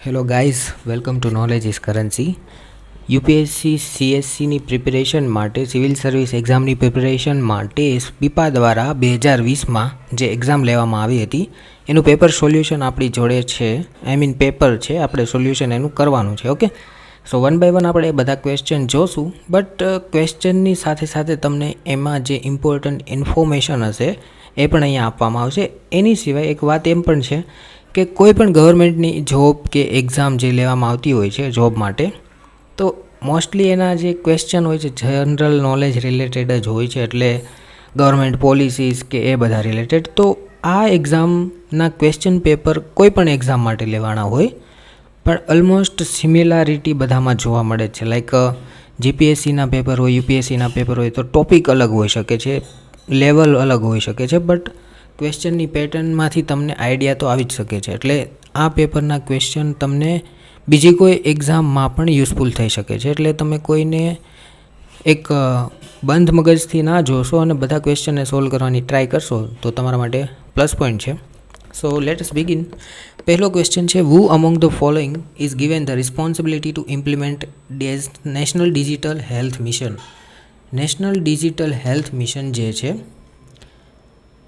Hello guys, welcome to knowledge is currency. UPSC સીએસસીની preparation માટે, civil service એક્ઝામની preparation માટે બીપા દ્વારા 2020માં જે એક્ઝામ લેવામાં આવી હતી એનું પેપર સોલ્યુશન આપણી જોડે છે. પેપર છે, આપણે સોલ્યુશન એનું કરવાનું છે. Okay, so one by one આપણે બધા ક્વેશ્ચન જોશું, બટ ક્વેશ્ચનની સાથે સાથે તમને એમાં જે ઇમ્પોર્ટન્ટ ઇન્ફોર્મેશન હશે એ પણ અહીંયા આપવામાં આવશે. એની સિવાય એક વાત એમ પણ છે કે કોઈ પણ ગવર્મેન્ટની જોબ કે એક્ઝામ જે લેવામાં આવતી હોય છે જોબ માટે, તો મોસ્ટલી એના જે ક્વેશ્ચન હોય છે જનરલ નોલેજ રિલેટેડ જ હોય છે, એટલે ગવર્મેન્ટ પોલિસીસ કે એ બધા રિલેટેડ. તો આ એક્ઝામના ક્વેશ્ચન પેપર કોઈ પણ એક્ઝામ માટે લેવાના હોય, પણ ઓલમોસ્ટ સિમિલારિટી બધામાં જોવા મળે છે. લાઈક જીપીએસસીના પેપર હોય, યુપીએસસીના પેપર હોય, તો ટોપિક અલગ હોઈ શકે છે, લેવલ અલગ હોઈ શકે છે, બટ ક્વેશ્ચનની પેટર્નમાંથી તમને આઈડિયા તો આવી જ શકે છે. એટલે આ પેપરના ક્વેશ્ચન તમને બીજી કોઈ એક્ઝામમાં પણ યુઝફુલ થઈ શકે છે. એટલે તમે કોઈને એક બંધ મગજથી ના જોશો અને બધા ક્વેશ્ચનને સોલ્વ કરવાની ટ્રાય કરશો તો તમારા માટે પ્લસ પોઈન્ટ છે. So let's begin. પહેલો ક્વેશ્ચન છે, who among the following is given the responsibility to implement national digital health mission? National digital health mission જે છે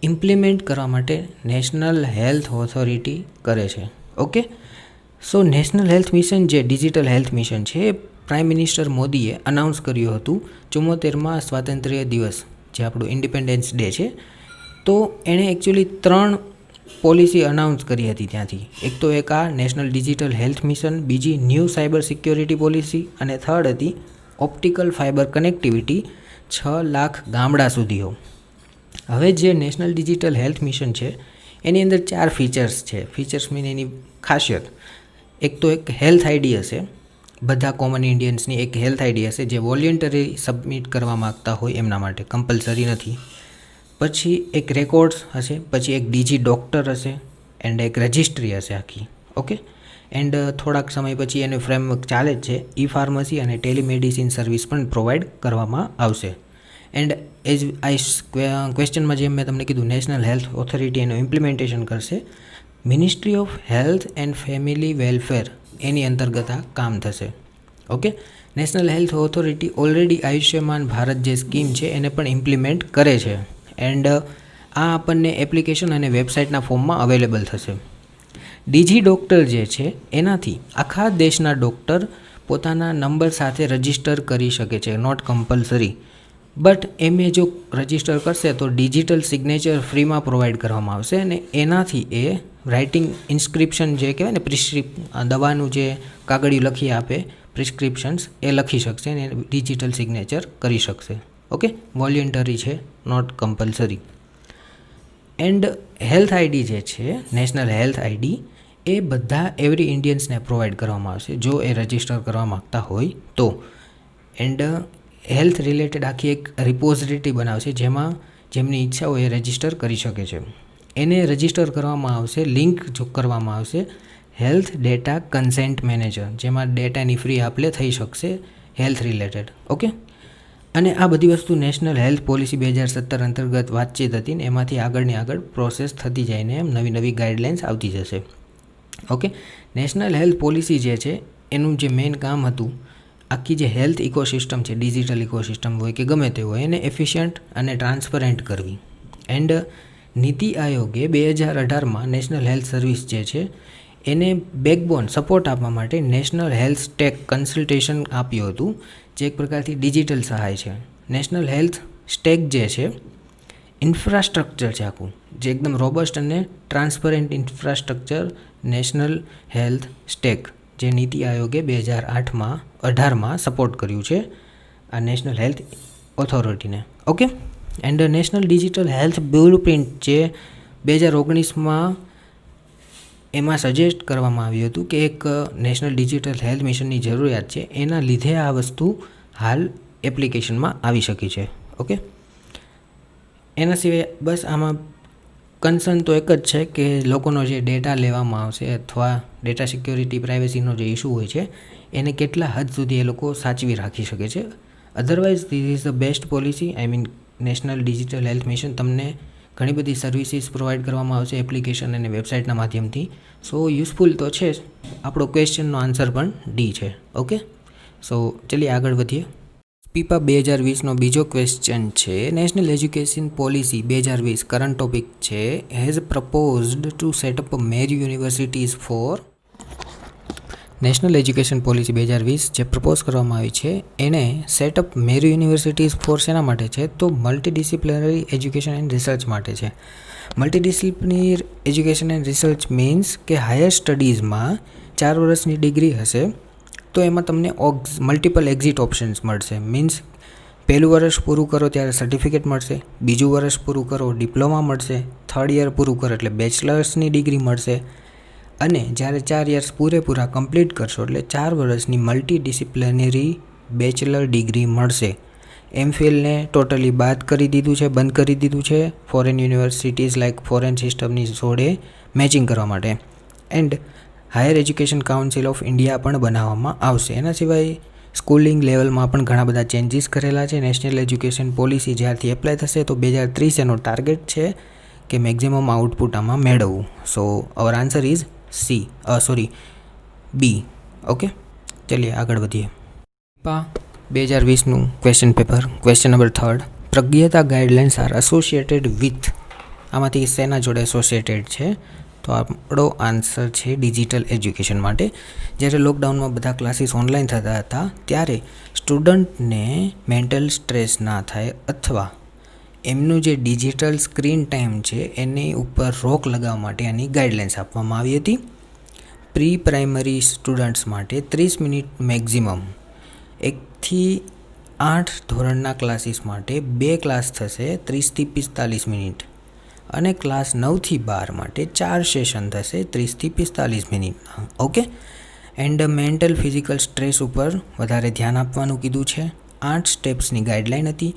ઇમ્પ્લિમેન્ટ કરવા માટે નેશનલ હેલ્થ ઓથોરિટી કરે છે. ઓકે, સો નેશનલ હેલ્થ મિશન જે ડિજિટલ હેલ્થ મિશન છે એ પ્રાઇમ મિનિસ્ટર મોદીએ announce કર્યું હતું 74મા સ્વાતંત્ર્ય દિવસ, જે આપણું ઇન્ડિપેન્ડન્સ ડે છે. તો એણે એકચ્યુઅલી 3 પોલિસી અનાઉન્સ કરી હતી ત્યાંથી. એક તો એક આ નેશનલ ડિજિટલ હેલ્થ મિશન, બીજી ન્યૂ સાયબર સિક્યોરિટી પોલિસી, અને થર્ડ હતી ઓપ્ટિકલ ફાઇબર કનેક્ટિવિટી 6 લાખ ગામડા સુધીઓ. હવે જે નેશનલ ડિજિટલ હેલ્થ મિશન છે એની અંદર 4 ફીચર્સ છે. ફીચર્સ મીન એની ખાસિયત. એક તો એક હેલ્થ આઈડી હશે, બધા કોમન ઇન્ડિયન્સની એક હેલ્થ આઈડી હશે જે વોલ્યુન્ટરી સબમિટ કરવા માગતા હોય એમના માટે, કમ્પલસરી નથી. પછી એક રેકોર્ડ્સ હશે, પછી એક ડીજી ડૉક્ટર હશે, એન્ડ એક રજિસ્ટ્રી હશે આખી. ઓકે, એન્ડ થોડાક સમય પછી એનું ફ્રેમવર્ક ચાલે જ છે. ઈ ફાર્મસી અને ટેલિમેડિસિન સર્વિસ પણ પ્રોવાઈડ કરવામાં આવશે. એન્ડ એઝ ક્વેશ્ચનમાં જેમ મેં તમને કીધું, નેશનલ હેલ્થ ઓથોરિટી એનું ઇમ્પ્લિમેન્ટેશન કરશે. Ministry of health and family welfare એની અંતર્ગત આ કામ થશે. Okay, national health authority already Ayushman Bharat જે સ્કીમ છે એને પણ ઇમ્પ્લિમેન્ટ કરે છે. એન્ડ આ આપણને એપ્લિકેશન અને વેબસાઇટના ફોર્મમાં અવેલેબલ થશે. ડીજી ડૉક્ટર જે છે એનાથી આખા દેશના ડૉક્ટર પોતાના નંબર સાથે રજિસ્ટર કરી શકે છે, નોટ કમ્પલસરી. બટ એમે જો રજિસ્ટર કરશે તો ડિજિટલ સિગ્નેચર ફ્રીમાં પ્રોવાઈડ કરવામાં આવશે, અને એનાથી એ રાઇટિંગ ઇન્સ્ક્રિપ્શન જે કહેવાય ને, દવાનું જે કાગળિયું લખી આપે પ્રિસ્ક્રિપ્શન્સ, એ લખી શકશે અને ડિજિટલ સિગ્નેચર કરી શકશે. ઓકે, વોલ્યુન્ટરી છે, not compulsory. And health ID જે છે, નેશનલ હેલ્થ આઈડી, એ બધા એવરી ઇન્ડિયન્સને પ્રોવાઈડ કરવામાં આવશે જો એ રજિસ્ટર કરવા માગતા હોય તો. એન્ડ હેલ્થ રિલેટેડ આખી એક રિપોઝિટરી બનાવશે જેમાં જેમની ઈચ્છા હોય એ રજિસ્ટર કરી શકે છે. એને રજિસ્ટર કરવામાં આવશે, લિંક જો કરવામાં આવશે હેલ્થ ડેટા કન્સેન્ટ મેનેજર, જેમાં ડેટાની ફ્રી આપલે થઈ શકશે હેલ્થ રિલેટેડ. ઓકે, અને આ બધી વસ્તુ નેશનલ હેલ્થ પોલિસી 2017 અંતર્ગત વાતચીત હતી ને એમાંથી આગળની આગળ પ્રોસેસ થતી જઈને એમ નવી નવી ગાઈડલાઇન્સ આવતી જશે. ઓકે, નેશનલ હેલ્થ પોલિસી જે છે એનું જે મેઇન કામ હતું, આખી જે હેલ્થ ઇકોસિસ્ટમ છે, ડિજિટલ ઇકોસિસ્ટમ હોય કે ગમે તે હોય, એને એફિશિયન્ટ અને ટ્રાન્સપરન્ટ કરવી. એન્ડ નીતિ આયોગે 2018માં નેશનલ હેલ્થ સર્વિસ જે છે એને બેકબોન સપોર્ટ આપવા માટે નેશનલ હેલ્થ સ્ટેક કન્સલ્ટેશન આપ્યું હતું, જે એક પ્રકારથી ડિજિટલ સહાય છે. નેશનલ હેલ્થ સ્ટેક જે છે ઇન્ફ્રાસ્ટ્રક્ચર છે આખું, જે એકદમ રોબસ્ટ અને transparent infrastructure national health stack, જે નીતિ આયોગે 2018માં સપોર્ટ કર્યું છે આ નેશનલ હેલ્થ ઓથોરિટીને. Okay, and national digital health blueprint જે 2019માં એમાં સજેસ્ટ કરવામાં આવ્યું હતું કે એક નેશનલ ડિજિટલ હેલ્થ મિશનની જરૂરિયાત છે, એના લીધે આ વસ્તુ હાલ એપ્લિકેશનમાં આવી શકી છે. ઓકે, એના સિવાય બસ આમાં કન્સર્ન તો એક જ છે કે લોકોનો જે ડેટા લેવામાં આવશે અથવા ડેટા સિક્યોરિટી પ્રાઇવેસીનો જે ઇસ્યુ હોય છે એને કેટલા હદ સુધી એ લોકો સાચવી રાખી શકે છે. Otherwise this is the best policy. National digital health mission તમને ઘણી બધી સર્વિસીસ પ્રોવાઈડ કરવામાં આવશે એપ્લિકેશન અને વેબસાઇટના માધ્યમથી. સો યુઝફુલ તો છે જ. આપણો ક્વેશ્ચનનો આન્સર પણ ડી છે. ઓકે, સો ચલીએ આગળ વધીએ. પીપા 2020નો બીજો ક્વેશ્ચન છે, national education policy 2020 current topic છે, has proposed to set up MERU universities for. National education policy 2020 જે પ્રપોઝ કરવામાં આવી છે એને સેટઅપ મેરી યુનિવર્સિટીઝ ફોર શેના માટે છે? તો મલ્ટીડિસિપ્લિનરી એજ્યુકેશન એન્ડ રિસર્ચ માટે છે. Multidisciplinary education and research means કે હાયર સ્ટડીઝમાં 4 વર્ષની ડિગ્રી હશે તો એમાં તમને મલ્ટિપલ એક્ઝિટ ઓપ્શન્સ મળશે. મીન્સ પહેલું વર્ષ પૂરું કરો ત્યારે સર્ટિફિકેટ મળશે, બીજું વર્ષ પૂરું કરો ડિપ્લોમા મળશે, થર્ડ યર પૂરું કરો એટલે બેચલર્સની ડિગ્રી મળશે, અને જ્યારે 4 યર્સ પૂરેપૂરા કમ્પ્લીટ કરશો એટલે 4 વર્ષની મલ્ટીડિસિપ્લિનરી બેચલર ડિગ્રી મળશે. એમફિલને ટોટલી બંધ કરી દીધું છે ફોરેન યુનિવર્સિટીઝ લાઇક ફોરેન સિસ્ટમની જોડે મેચિંગ કરવા માટે. And higher education council of India પણ બનાવવામાં આવશે. એના સિવાય સ્કૂલિંગ લેવલમાં પણ ઘણા બધા ચેન્જીસ કરેલા છે. નેશનલ એજ્યુકેશન પોલિસી જ્યારથી એપ્લાય થશે તો 2030 એનો ટાર્ગેટ છે કે મેક્ઝિમમ આઉટપુટ આમાં મેળવવું. So our answer is B. Okay, ચલીએ આગળ વધીએ. પા 2020નું question paper, question number 3, Pragyata guidelines are associated with. આમાંથી શેના જોડે એસોસિએટેડ છે? તો આપણો આન્સર છે ડિજિટલ એજ્યુકેશન માટે. જ્યારે લોકડાઉનમાં બધા ક્લાસીસ ઓનલાઈન થતા હતા ત્યારે સ્ટુડન્ટને મેન્ટલ સ્ટ્રેસ ના થાય અથવા એમનું જે ડિજિટલ સ્ક્રીન ટાઈમ છે એની ઉપર રોક લગાવવા માટે આની ગાઈડલાઇન્સ આપવામાં આવી હતી. પ્રી પ્રાઇમરી સ્ટુડન્ટ્સ માટે 30 મિનિટ મેક્ઝિમમ, 1થી 8 ધોરણના ક્લાસીસ માટે 2 ક્લાસ થશે 30થી 45 મિનિટ, અને ક્લાસ 9થી 12 માટે 4 સેશન થશે 30થી 45 મિનિટના. Okay, and mental physical stress ઉપર વધારે ધ્યાન આપવાનું કીધું છે. 8 સ્ટેપ્સની ગાઈડલાઇન હતી.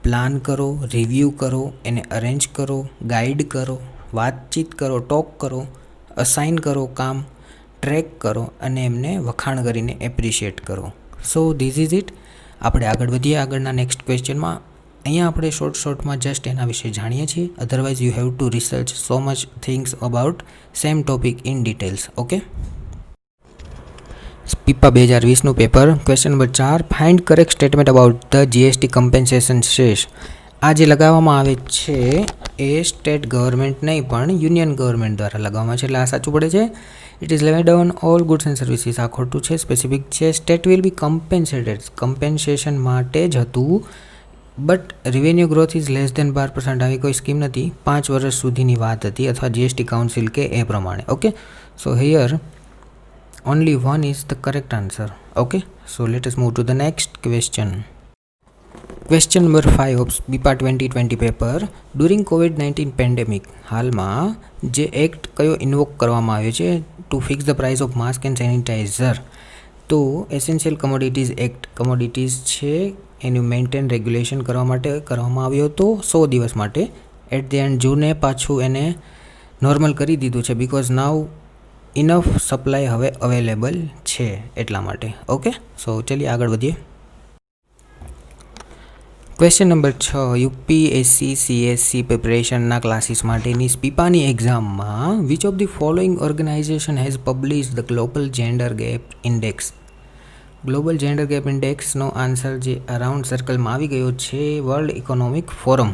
પ્લાન કરો, રિવ્યૂ કરો, એને અરેન્જ કરો, ગાઈડ કરો, વાતચીત કરો, ટોક કરો, અસાઇન કરો કામ, ટ્રેક કરો અને એમને વખાણ કરીને એપ્રિશિએટ કરો. સો ધીસ ઇઝ ઇટ. આપણે આગળ વધીએ આગળના નેક્સ્ટ ક્વેશ્ચનમાં. અહીંયા આપણે શોર્ટમાં જસ્ટ એના વિશે જાણીએ છીએ. Otherwise you have to research so much things about same topic in details. Okay, પીપા 2020નું paper, question number 4, find correct statement about the GST compensation cess. આ જે લગાવવામાં આવે છે એ સ્ટેટ ગવર્મેન્ટ નહીં પણ યુનિયન ગવર્મેન્ટ દ્વારા લગાવવામાં છે એટલે આ સાચું પડે છે. It is levied on all goods and services. આ ખોટું છે. સ્પેસિફિક છે. State will be compensated, compensation માટે જ હતું, but revenue growth is less than 12%. આવી કોઈ સ્કીમ નથી. 5 વર્ષ સુધીની વાત હતી અથવા જીએસટી કાઉન્સિલ કે એ પ્રમાણે. Okay, so here only one is the correct answer. Okay, so let us move to the next question. Question number 5 of BIPA 2020 paper. During COVID-19 pandemic, હાલમાં જે એક્ટ કયો ઇન્વોક કરવામાં આવ્યો છે to fix the price of mask and sanitiser? તો essential commodities act. Commodities છે એનું maintain regulation કરવા માટે કરવામાં આવ્યો હતો 100 દિવસ માટે. એટ ધ એન્ડ જૂને પાછું એને નોર્મલ કરી દીધું છે બિકોઝ નાવ ઇનફ સપ્લાય હવે અવેલેબલ છે એટલા માટે. ઓકે, સો ચલીએ આગળ વધીએ. ક્વેશ્ચન નંબર 6, યુપીએસસી સીએસસી પ્રિપરેશનના ક્લાસીસ માટેની પીપાની એક્ઝામમાં which of the following organization has publish the global gender gap index? Global gender gap ઇન્ડેક્સનો આન્સર જે અરાઉન્ડ સર્કલમાં આવી ગયો છે World Economic Forum.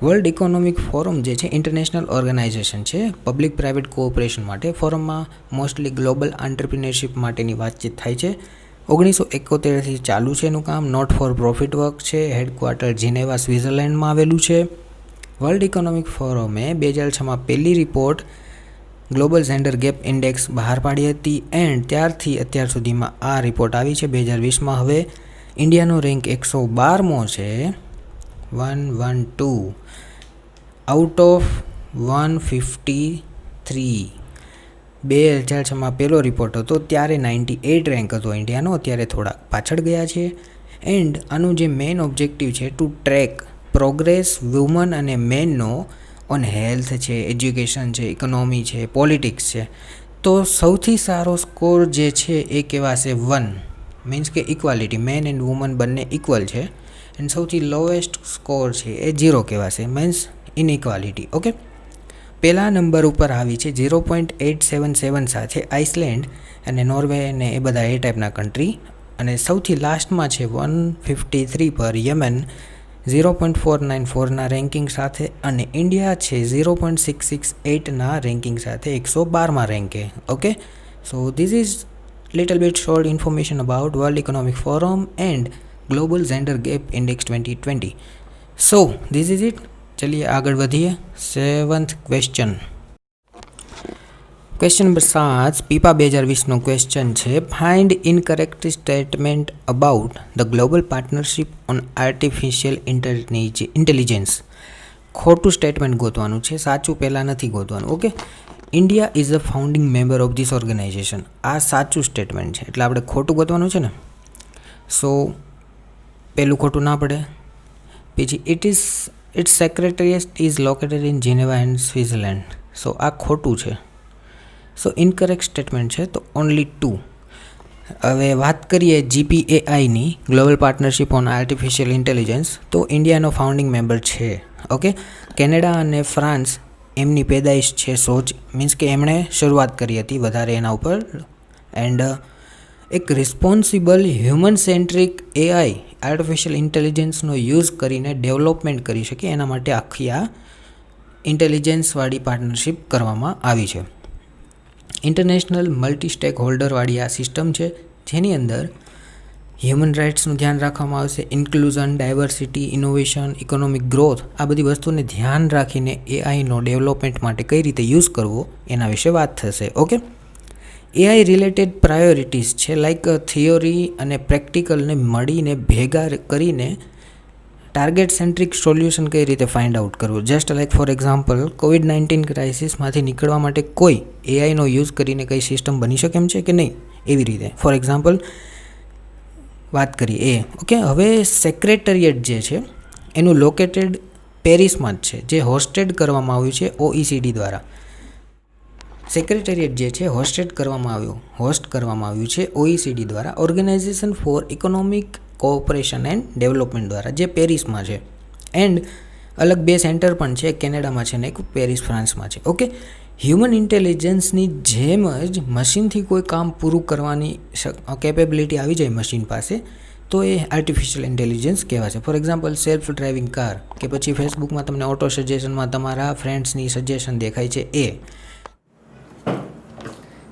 World Economic Forum જે છે ઇન્ટરનેશનલ ઓર્ગેનાઇઝેશન છે પબ્લિક પ્રાઇવેટ કોઓપરેશન માટે. ફોરમમાં મોસ્ટલી ગ્લોબલ એન્ટરપ્રિન્યોરશિપ માટેની વાતચીત થાય છે. 1971થી ચાલુ છે એનું કામ. નોટ ફોર પ્રોફિટ વર્ક છે. હેડક્વાર્ટર જીનેવા સ્વિટ્ઝરલેન્ડમાં આવેલું છે. વર્લ્ડ ઇકોનોમિક ફોરમે 2006માં પહેલી report global gender gap index બહાર પાડી હતી એન્ડ ત્યારથી અત્યાર સુધીમાં આ રિપોર્ટ આવી છે 2020માં. હવે ઇન્ડિયાનો રેન્ક 112મો છે, 112 આઉટ ઓફ 153. 2006માં પહેલો રિપોર્ટ હતો ત્યારે 98 રેન્ક હતો ઇન્ડિયાનો, અત્યારે થોડા પાછળ ગયા છે. એન્ડ આનું જે મેઇન ઓબ્જેક્ટિવ છે ટુ ટ્રેક પ્રોગ્રેસ વુમન અને મેનનો ઓન હેલ્થ છે, એજ્યુકેશન છે, ઇકોનોમી છે, પોલિટિક્સ છે. તો સૌથી સારો સ્કોર જે છે એ કહેવાશે 1, મીન્સ કે ઇક્વાલિટી, મેન એન્ડ વુમન બંને ઇક્વલ છે. એન્ડ સૌથી લોએસ્ટ સ્કોર છે એ 0 કહેવાશે, મીન્સ ઇનઇક્વાલિટી. ઓકે, પહેલા નંબર ઉપર આવી છે 0.877 સાથે આઇસલેન્ડ અને નોર્વે ને એ બધા એ ટાઈપના કન્ટ્રી, અને સૌથી લાસ્ટમાં છે 153 પર યમન 0.494ના રેન્કિંગ સાથે, અને ઇન્ડિયા છે 0.668ના રેન્કિંગ સાથે 112માં રેન્કે. Okay, so this is little bit short information about World Economic Forum and global gender gap index 2020. So this is it. ચલિए આગળ વધીએ. 7th question. ક્વેશ્ચન નંબર 7 પીપા 2020નો ક્વેશ્ચન છે. Find incorrect statement about the global partnership on artificial intelligence. ખોટું statement ગોતવાનું છે, સાચું પહેલાં નથી ગોતવાનું. Okay, India is a founding member of this organization. આ સાચું સ્ટેટમેન્ટ છે એટલે આપણે ખોટું ગોતવાનું છે ને. સો પહેલું ખોટું ના પડે. પછી its secretariat is located in Geneva and Switzerland. So આ ખોટું છે. સો ઇનકરેક્ટ સ્ટેટમેન્ટ છે તો ઓનલી 2. હવે વાત કરીએ GPAIની, global partnership on artificial intelligence, તો ઇન્ડિયાનો ફાઉન્ડિંગ મેમ્બર છે. ઓકે, કેનેડા અને ફ્રાન્સ એમની પેદાઈશ છે મીન્સ કે એમણે શરૂઆત કરી હતી વધારે એના ઉપર. એન્ડ એક responsible human centric AI artificial ઇન્ટેલિજન્સનો યુઝ કરીને ડેવલપમેન્ટ કરી શકે એના માટે આખી આ ઇન્ટેલિજન્સવાળી પાર્ટનરશિપ કરવામાં આવી છે. ઇન્ટરનેશનલ મલ્ટી સ્ટેક હોલ્ડરવાળી આ સિસ્ટમ છે જેની અંદર હ્યુમન રાઇટ્સનું ધ્યાન રાખવામાં આવશે, inclusion, diversity, innovation, economic growth, આ બધી વસ્તુને ધ્યાન રાખીને AIનો ડેવલપમેન્ટ માટે કઈ રીતે યુઝ કરવો એના વિશે વાત થશે. ઓકે, AI રિલેટેડ પ્રાયોરિટીઝ છે લાઈક થિયોરી અને પ્રેક્ટિકલને મળીને ભેગા કરીને ટાર્ગેટ સેન્ટ્રિક સોલ્યુશન કઈ રીતે ફાઇન્ડ આઉટ કરવું. Just like for example COVID-19 ક્રાઇસિસમાંથી નીકળવા માટે કોઈ AIનો યુઝ કરીને કઈ સિસ્ટમ બની શકે એમ છે કે નહીં, એવી રીતે ફોર એક્ઝામ્પલ વાત કરીએ એ. ઓકે, હવે સેક્રેટરીએટ જે છે એનું લોકેટેડ પેરિસમાં જ છે, જે હોસ્ટેડ કરવામાં આવ્યું છે OECD દ્વારા. સેક્રેટરીએટ જે છે હોસ્ટ કરવામાં આવ્યું છે OECD દ્વારા, organisation for economic cooperation and development દ્વારા, જે પેરિસમાં છે. એન્ડ અલગ 2 સેન્ટર પણ છે, કેનેડામાં છે ને એક પેરિસ ફ્રાન્સમાં છે. ઓકે, હ્યુમન ઇન્ટેલિજન્સની જેમ જ મશીનથી કોઈ કામ પૂરું કરવાની કેપેબિલિટી આવી જાય મશીન પાસે તો એ આર્ટિફિશિયલ ઇન્ટેલિજન્સ કહેવાશે. For example self driving car, કે પછી ફેસબુકમાં તમને ઓટો સજેશનમાં તમારા ફ્રેન્ડ્સની સજેશન દેખાય છે એ.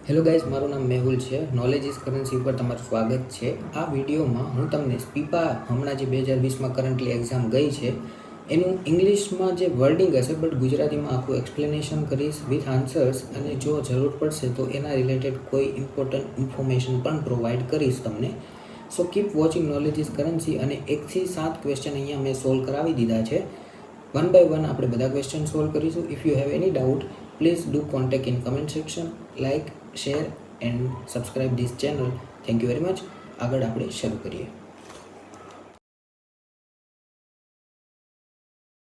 હેલો ગાઈઝ, મારું નામ મેહુલ છે. નોલેજ ઇઝ કરન્સી ઉપર તમારું સ્વાગત છે. આ વિડીયોમાં હું તમને પીપા હમણાં જે 2020માં કરન્ટલી એક્ઝામ ગઈ છે એનું ઇંગ્લિશમાં જે વર્ડિંગ હશે બટ ગુજરાતીમાં આખું એક્સપ્લેનેશન કરીશ વિથ આન્સર્સ, અને જો જરૂર પડશે તો એના રિલેટેડ કોઈ ઇમ્પોર્ટન્ટ ઇન્ફોર્મેશન પણ પ્રોવાઈડ કરીશ તમને. સો keep watching knowledge is currency. અને 1 થી 7 ક્વેશ્ચન અહીંયા મેં સોલ્વ કરાવી દીધા છે. 1 by 1 આપણે બધા ક્વેશ્ચન સોલ્વ કરીશું. If you have any doubt please do contact in comment section. Like, share and subscribe this channel. Thank you very much. આગળ આપણે શરૂ કરીએ.